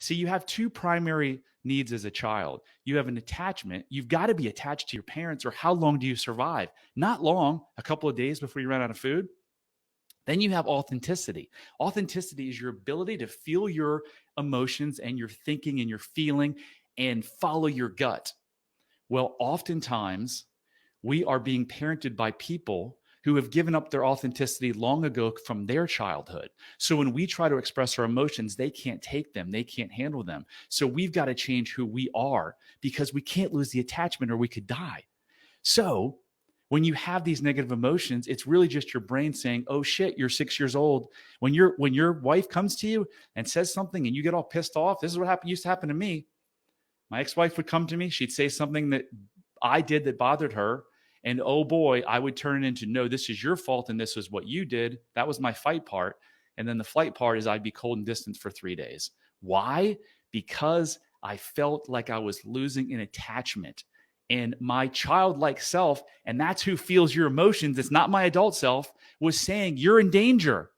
See, you have two primary needs as a child. You have an attachment. You've got to be attached to your parents, or how long do you survive? Not long, a couple of days before you run out of food. Then you have authenticity. Authenticity is your ability to feel your emotions and your thinking and your feeling and follow your gut. Well, oftentimes we are being parented by people who have given up their authenticity long ago from their childhood. So when we try to express our emotions, they can't take them, they can't handle them. So we've got to change who we are, because we can't lose the attachment or we could die. So when you have these negative emotions, it's really just your brain saying, "Oh shit, you're 6 years old." When your wife comes to you and says something and you get all pissed off, this is what used to happen to me. My ex-wife would come to me, she'd say something that I did that bothered her, and oh boy, I would turn it into, "No, this is your fault and this is what you did." That was my fight part. And then the flight part is I'd be cold and distant for 3 days. Why? Because I felt like I was losing an attachment. And my childlike self, and that's who feels your emotions, it's not my adult self, was saying, "You're in danger."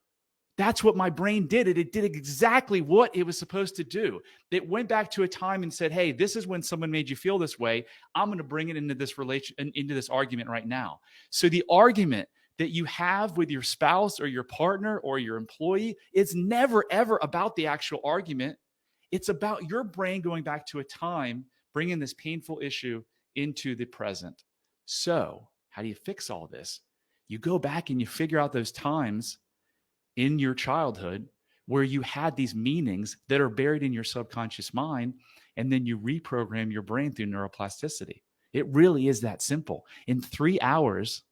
That's what my brain did. It did exactly what it was supposed to do. It went back to a time and said, "Hey, this is when someone made you feel this way. I'm going to bring it into this into this argument right now." So the argument that you have with your spouse or your partner or your employee, it's never, ever about the actual argument. It's about your brain going back to a time, bringing this painful issue into the present. So how do you fix all this? You go back and you figure out those times in your childhood where you had these meanings that are buried in your subconscious mind, and then you reprogram your brain through neuroplasticity. It really is that simple. In 3 hours,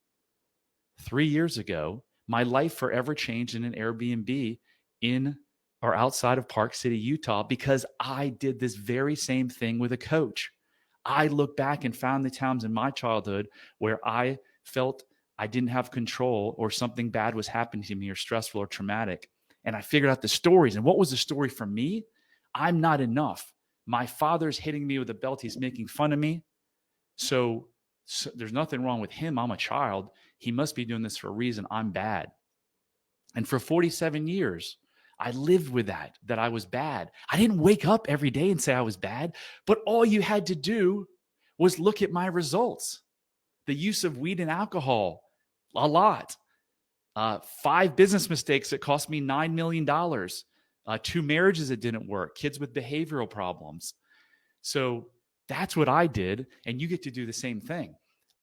3 years ago, my life forever changed in an Airbnb in or outside of Park City, Utah, because I did this very same thing with a coach. I looked back and found the times in my childhood where I felt I didn't have control, or something bad was happening to me, or stressful or traumatic. And I figured out the stories. And what was the story for me? I'm not enough. My father's hitting me with a belt. He's making fun of me. So there's nothing wrong with him. I'm a child. He must be doing this for a reason. I'm bad. And for 47 years, I lived with that I was bad. I didn't wake up every day and say I was bad, but all you had to do was look at my results. The use of weed and alcohol, a lot. 5 business mistakes that cost me $9 million. 2 marriages that didn't work. Kids with behavioral problems. So that's what I did. And you get to do the same thing.